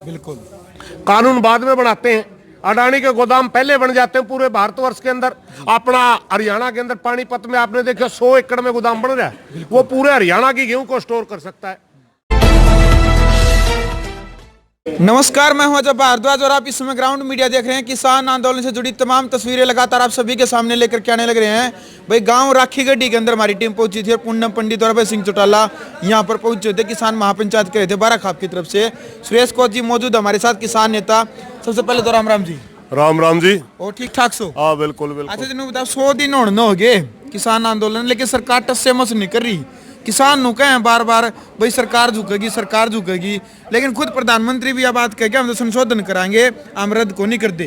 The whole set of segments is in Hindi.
बिल्कुल। कानून बाद में बनाते हैं। अडानी के गोदाम पहले बन जाते हैं पूरे भारतवर्ष के अंदर। अपना हरियाणा के अंदर पानीपत में आपने देखा 100 एकड़ में गोदाम बन रहा है, वो पूरे हरियाणा की गेहूं को स्टोर कर सकता है। नमस्कार, मैं हूं अजय भारद्वाज और आप इस समय ग्राउंड मीडिया देख रहे हैं। किसान आंदोलन से जुड़ी तमाम तस्वीरें लगातार आप सभी के सामने लेकर के आने लग रहे हैं। भाई गांव राखीगढ़ी के अंदर हमारी टीम पहुंची थी और पूनम पंडित और अभय सिंह चौटाला यहां पर पहुंचे थे। किसान महापंचायत के थे बाराखाप की तरफ से। सुरेश कोच जी मौजूद हमारे साथ, किसान नेता। सबसे पहले तो राम राम जी। राम राम जी। और ठीक ठाक सो? हाँ बिल्कुल बिल्कुल। अच्छा जी, बताओ 100 दिन होने हो गए किसान आंदोलन, लेकिन सरकार टस मस नहीं कर रही। किसान नु कहें बार बार भाई सरकार झुकेगी, लेकिन खुद प्रधानमंत्री भी यह बात कह के हम तो संशोधन कराएंगे, हम रद्द को नहीं कर दे।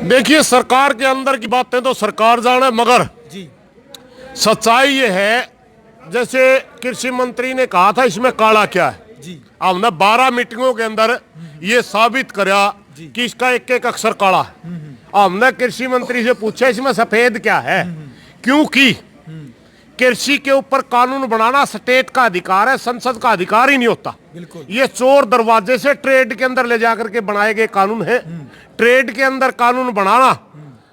देखिए, सरकार के अंदर की बातें तो सरकार जाने, मगर जी सच्चाई ये है, जैसे कृषि मंत्री ने कहा था इसमें काला क्या है जी। हमने 12 मीटिंगों के अंदर ये साबित करा कि इसका एक एक अक्षर काला है। हमने कृषि मंत्री से पूछा इसमें सफेद क्या है, क्योंकि कृषि के ऊपर कानून बनाना स्टेट का अधिकार है, संसद का अधिकार ही नहीं होता। बिल्कुल। ये चोर दरवाजे से ट्रेड के अंदर ले जाकर के बनाए गए कानून है। ट्रेड के अंदर कानून बनाना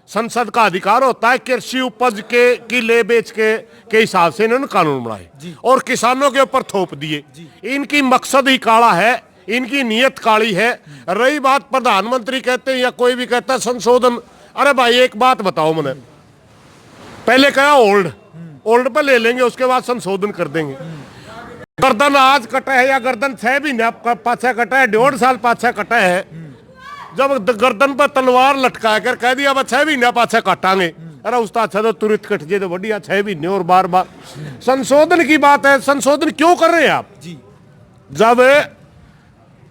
संसद का अधिकार होता है। कृषि उपज की ले बेच के हिसाब से इन्होंने कानून बनाए और किसानों के ऊपर थोप दिए। इनकी मकसद ही काला है, इनकी नीयत काली है। रही बात प्रधानमंत्री कहते हैं या कोई भी कहता है संशोधन, अरे भाई एक बात बताओ, मैंने पहले कहा ओल्ड पे ले लेंगे, उसके बाद संशोधन कर देंगे। गर्दन आज कटा है या गर्दन 6 महीने पाछा कटा है, 1.5 साल पाछा कटा है, जब गर्दन पर तलवार लटका कर कह दिया 6 महीने पाछा काटांगे, अरे उसका अच्छा तो तुरंत कट जाए तो बढ़िया, 6 महीने और बार बार संशोधन की बात है। संशोधन क्यों कर रहे हैं आप जी? जब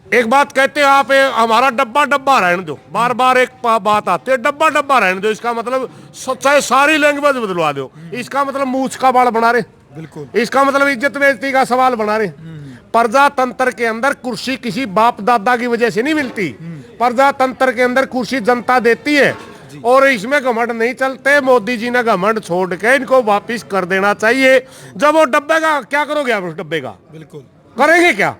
एक बात कहते हैं आप हमारा डब्बा रहने दो, बार बार एक बात आती है डब्बा रहने दो, इसका मतलब चाहे सारी लैंग्वेज बदलवा दो, इसका मतलब मूछ का बाल बना रहे। बिल्कुल। इसका मतलब इज्जत बेइज्जती का सवाल बना रहे। प्रजातंत्र के अंदर कुर्सी किसी बाप दादा की वजह से नहीं मिलती, प्रजातंत्र के अंदर कुर्सी जनता देती है और इसमें घमंड नहीं चलते। मोदी जी ने घमंड छोड़ के इनको वापिस कर देना चाहिए। जब वो डब्बे का क्या करोगे आप? उस डब्बे का बिल्कुल करेंगे क्या?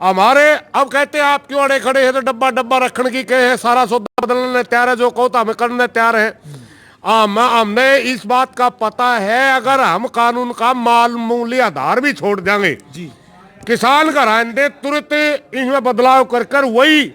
हमारे अब कहते हैं आप क्यों अड़े खड़े हैं, तो डब्बा रखने की कहे है, सारा सौदा बदलने तैयार है, जो कहो तो हमें करने तैयार है। हमने इस बात का पता है, अगर हम कानून का मामूली आधार भी छोड़ देंगे जी, किसान का रहने तुरंत इसमें बदलाव कर वही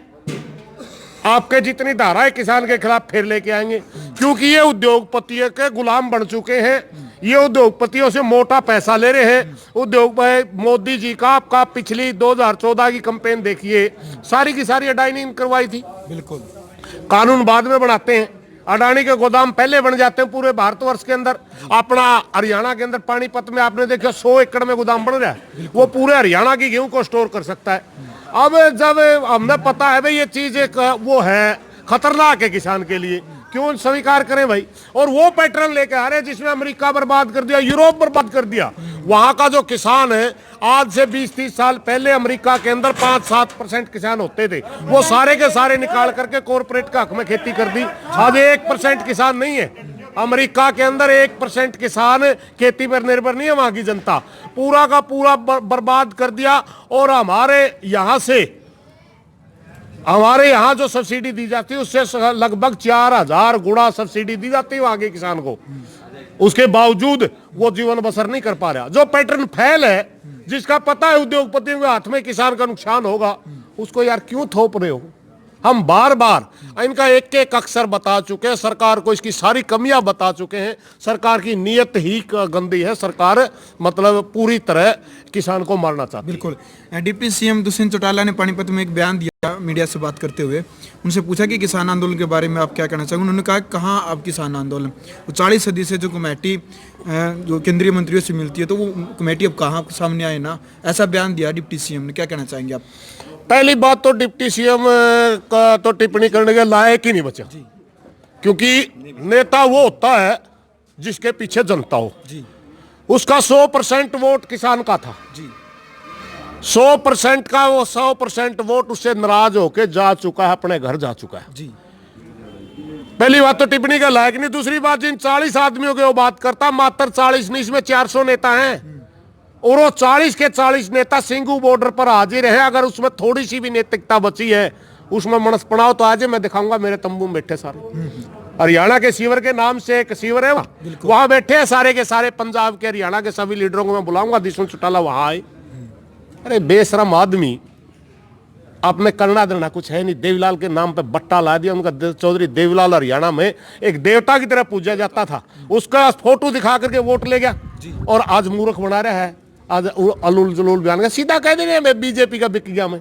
आपके जितनी धाराएं किसान के खिलाफ फिर लेके आएंगे, क्योंकि ये उद्योगपतियों के गुलाम बन चुके हैं। ये उद्योगपतियों से मोटा पैसा ले रहे हैं। उद्योग मोदी जी का आपका पिछली 2014 की कैंपेन देखिए, सारी की सारी अडानी ने करवाई थी। बिल्कुल। कानून बाद में बनाते हैं। अडानी के गोदाम पहले बन जाते हैं पूरे भारतवर्ष के अंदर। अपना हरियाणा के अंदर पानीपत में आपने देखा 100 एकड़ में गोदाम बन रहा है, वो पूरे हरियाणा की गेहूं को स्टोर कर सकता है। अब जब हमने पता है भाई ये चीज एक वो है खतरनाक है किसान के लिए, क्यों स्वीकार करें भाई? और वो पैटर्न लेके आ रहे हैं जिसमें अमेरिका बर्बाद कर दिया, यूरोप बर्बाद कर दिया। वहां का जो किसान है, आज से 20-30 साल पहले अमेरिका के अंदर 5-7% किसान होते थे, वो सारे के सारे निकाल करके कॉर्पोरेट का हक में खेती कर दी। आज 1% किसान नहीं है अमेरिका के अंदर। 1% किसान खेती पर निर्भर नहीं है वहां की जनता, पूरा का पूरा बर्बाद कर दिया। और हमारे यहाँ जो सब्सिडी दी जाती है उससे लगभग 4000 गुना सब्सिडी दी जाती है वहां के किसान को, उसके बावजूद वो जीवन बसर नहीं कर पा रहा। जो पैटर्न फैल है, जिसका पता है उद्योगपतियों के हाथ में किसान का नुकसान होगा, उसको यार क्यों थोप रहे हो? हम बार बार इनका एक एक अक्षर बता चुके हैं, सरकार को इसकी सारी कमियां बता चुके हैं। सरकार की नीयत ही गंदी है, सरकार मतलब पूरी तरह किसान को मारना चाहती है। बिल्कुल। डिप्टी सीएम दुष्यंत चौटाला ने पानीपत में एक बयान दिया मीडिया से बात करते हुए। उनसे पूछा कि किसान आंदोलन के बारे में आप क्या कहना चाहेंगे। उन्होंने कहा कहाँ अब किसान आंदोलन, वो 40 सदी से जो कमेटी जो केंद्रीय मंत्रियों से मिलती है, तो वो कमेटी अब कहाँ सामने आए ना, ऐसा बयान दिया डिप्टी सीएम ने। क्या कहना चाहेंगे आप? पहली बात तो डिप्टी सीएम का तो टिप्पणी करने के लायक ही नहीं बचा, क्योंकि नेता वो होता है जिसके पीछे जनता हो जी। उसका 100% वोट किसान का था जी। 100% का वो 100% वोट उससे नाराज होके जा चुका है, अपने घर जा चुका है जी। पहली बात तो टिप्पणी का लायक नहीं। दूसरी बात, जिन 40 आदमियों की वो बात करता, मात्र 40 नहीं, इसमें 400 नेता हैं और वो 40 के 40 नेता सिंगू बॉर्डर पर हाजिर है। अगर उसमें थोड़ी सी भी नैतिकता बची है, उसमें मनसपड़ाव, तो आज मैं दिखाऊंगा मेरे तंबू में बैठे सारे हरियाणा के सीवर के नाम से एक सीवर है वहां बैठे हैं सारे के सारे पंजाब के हरियाणा के सभी लीडरों को मैं बुलाऊंगा, दुष्यंत चौटाला वहां आए। अरे बेशरम आदमी, आपने करना देना कुछ है नहीं, देवीलाल के नाम पे बट्टा ला दिया। उनका चौधरी देवीलाल हरियाणा में एक देवता की तरह पूजा जाता था, उसका फोटो दिखा करके वोट ले गया और आज मूर्ख बना रहा है, आज अलूल जलूल बयान का सीधा कह दे रहे हैं मैं बीजेपी का बिक गया। मैं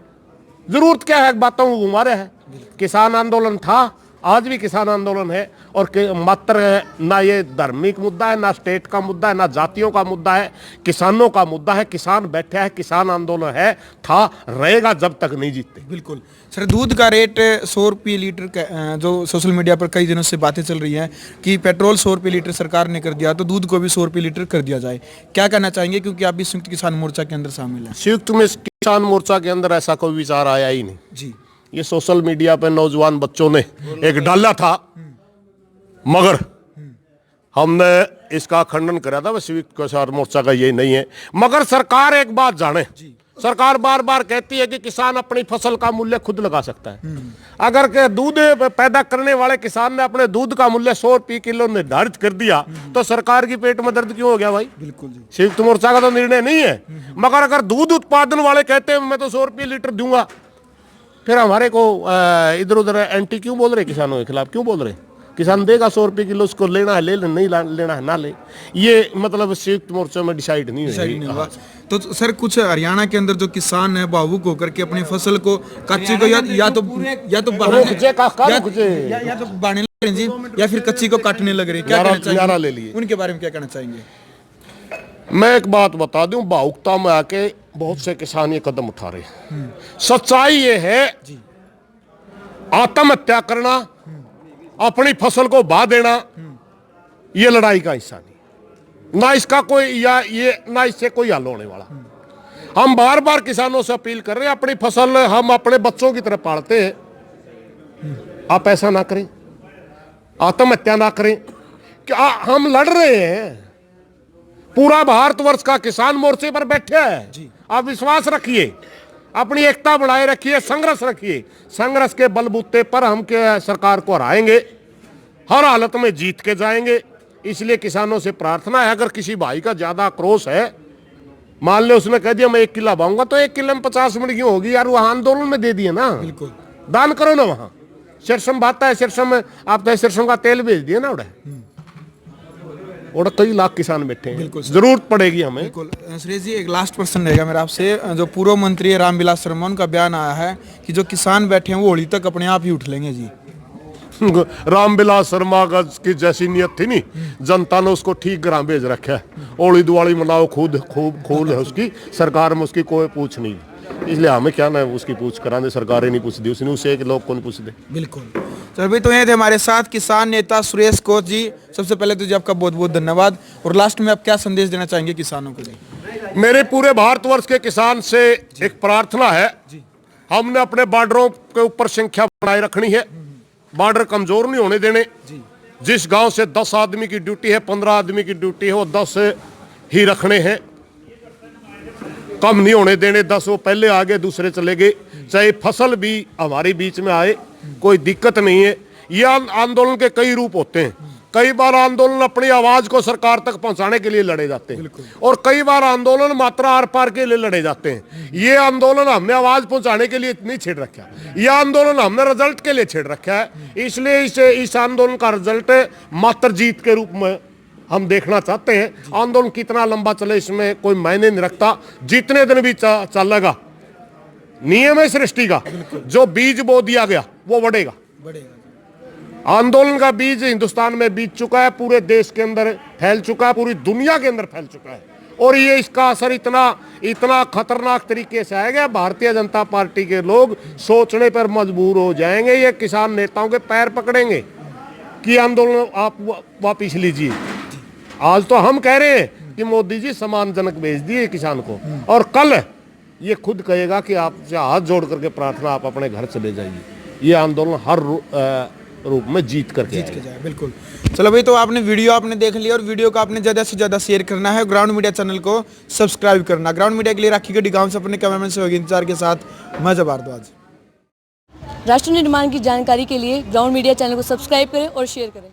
जरूरत क्या है, बातों को घुमा रहे हैं। किसान आंदोलन था, आज भी किसान आंदोलन है, और मात्र ना ये धार्मिक मुद्दा है, ना स्टेट का मुद्दा है, ना जातियों का मुद्दा है, किसानों का मुद्दा है। किसान बैठे है, किसान आंदोलन है, था, रहेगा जब तक नहीं जीतते। बिल्कुल सर, दूध का रेट 100 रुपये लीटर जो सोशल मीडिया पर कई दिनों से बातें चल रही हैं कि पेट्रोल 100 रुपये लीटर सरकार ने कर दिया, तो दूध को भी 100 रुपये लीटर कर दिया जाए, क्या कहना चाहेंगे? क्योंकि आप भी संयुक्त किसान मोर्चा के अंदर शामिल हैं। संयुक्त में किसान मोर्चा के अंदर ऐसा कोई विचार आया ही नहीं जी। ये सोशल मीडिया पे नौजवान बच्चों ने एक डाला था, मगर हमने इसका खंडन करा था। संयुक्त किसान मोर्चा का ये नहीं है। मगर सरकार एक बात जाने, सरकार बार बार कहती है कि किसान अपनी फसल का मूल्य खुद लगा सकता है। अगर के दूध पैदा करने वाले किसान ने अपने दूध का मूल्य 100 रुपये किलो निर्धारित कर दिया, तो सरकार की पेट में दर्द क्यों हो गया भाई? बिल्कुल जी। संयुक्त मोर्चा का तो निर्णय नहीं है। मगर अगर दूध उत्पादन वाले कहते हैं मैं तो 100 रुपये लीटर दूंगा, फिर हमारे को इधर उधर एंटी क्यों बोल रहे? किसानों के खिलाफ क्यों बोल रहे? किसान देगा 100 रुपये किलो, उसको लेना है ले, नहीं लेना है ना ले। ये मतलब संयुक्त मोर्चा में डिसाइड नहीं हुआ। तो सर कुछ हरियाणा के अंदर जो किसान है भावुक होकर के अपनी फसल को कच्ची को या तो बांधने लग रहे जी, या फिर कच्ची को काटने लग रहे हैं, क्या कहना चाहिए उनके बारे में? क्या कहना चाहेंगे? मैं एक बात बता दूं, भावुकता में आके बहुत से किसान ये कदम उठा रहे हैं। सच्चाई ये है, आत्महत्या करना, अपनी फसल को बहा देना, ये लड़ाई का हिस्सा नहीं, ना इसका कोई ना इससे कोई हल होने वाला। हम बार बार किसानों से अपील कर रहे हैं, अपनी फसल हम अपने बच्चों की तरह पालते हैं, आप ऐसा ना करें, आत्महत्या ना करें। क्या हम लड़ रहे हैं? पूरा भारतवर्ष का किसान मोर्चे पर बैठे हैं। आप विश्वास रखिए, अपनी एकता बढ़ाए रखिए, संघर्ष रखिए। संघर्ष के बलबूते पर हम के सरकार को हराएंगे, हर हालत में जीत के जाएंगे। इसलिए किसानों से प्रार्थना है, अगर किसी भाई का ज्यादा आक्रोश है, मान ले उसने कह दिया मैं 1 किलो बाऊंगा, तो 1 किलो में 50 मिनट क्यों होगी यार? वहां आंदोलन में दे दिए ना, बिल्कुल दान करो ना। वहां सिरसम बात है, सिरसम में आप तो सिरसम का तेल भेज दिए ना उड़े, और कई लाख किसान बैठे हैं, जरूरत पड़ेगी हमें। बिल्कुल सुरेश जी, एक लास्ट प्रश्न रहेगा मेरा आपसे। जो पूर्व मंत्री रामविलास शर्मा, उनका बयान आया है कि जो किसान बैठे हैं वो होली तक अपने आप ही उठ लेंगे जी। रामविलास शर्मा की जैसी नियत थी नहीं, जनता ने उसको ठीक ग्राह भेज रखा है। होली दिवाली मनाओ, खुद खूब खूब है उसकी, सरकार में उसकी कोई पूछ नहीं, इसलिए हमें क्या ना उसकी पूछ कराने, सरकारें नहीं पूछती, उसने उसे एक लोग को नहीं पूछ दे। बिल्कुल। चल भाई, तो ये थे हमारे साथ किसान नेता सुरेश कोच जी। सबसे पहले तो जी आपका बहुत बहुत धन्यवाद, और लास्ट में आप क्या संदेश देना चाहेंगे किसानों को जी? मेरे पूरे भारतवर्ष के किसान से एक प्रार्थना है, हमने अपने बॉर्डरों के ऊपर संख्या बनाए रखनी है, बॉर्डर कमजोर नहीं होने देने। जिस गांव से 10 आदमी की ड्यूटी है, 15 आदमी की ड्यूटी है, वो 10 ही रखने हैं, कम नहीं होने देने। 10 वो पहले आगे, दूसरे चले गए, चाहे फसल भी हमारे बीच में आए, कोई दिक्कत नहीं है। ये आंदोलन के कई रूप होते हैं। कई बार आंदोलन अपनी आवाज को सरकार तक पहुंचाने के लिए लड़े जाते हैं, और कई बार आंदोलन मात्रा आर पार के लिए लड़े जाते हैं। ये आंदोलन हमने आवाज पहुंचाने के लिए नहीं छेड़ रखा, ये आंदोलन हमने रिजल्ट के लिए छेड़ रखा है। इसलिए इस आंदोलन का रिजल्ट मात्र जीत के रूप में हम देखना चाहते हैं। आंदोलन कितना लंबा चले इसमें कोई मायने नहीं रखता, जितने दिन भी चलेगा, नियम है सृष्टि का, जो बीज बो दिया गया वो बढ़ेगा। आंदोलन का बीज हिंदुस्तान में बीत चुका है, पूरे देश के अंदर फैल चुका है, पूरी दुनिया के अंदर फैल चुका है, और ये इसका असर इतना खतरनाक तरीके से आएगा, भारतीय जनता पार्टी के लोग सोचने पर मजबूर हो जाएंगे। ये किसान नेताओं के पैर पकड़ेंगे कि आंदोलन आप वापिस लीजिए। आज तो हम कह रहे हैं कि मोदी जी सम्मानजनक भेज दिए किसान को, और कल ये खुद कहेगा कि आपसे हाथ जोड़ करके प्रार्थना, आप अपने घर चले जाइए। ये आंदोलन हर रूप में जीत करके जीत के जाए। बिल्कुल। चलो भाई, तो आपने वीडियो देख लिया और वीडियो को आपने ज़्यादा से ज़्यादा शेयर करना है, ग्राउंड मीडिया चैनल को सब्सक्राइब करना। ग्राउंड मीडिया के लिए राखी गढ़ी गांव से अपने कैमरामैन सहयोगी इंतजार के साथ मैं जब भारद्वाज। राष्ट्र निर्माण की जानकारी के लिए ग्राउंड मीडिया चैनल को सब्सक्राइब करें और शेयर करें।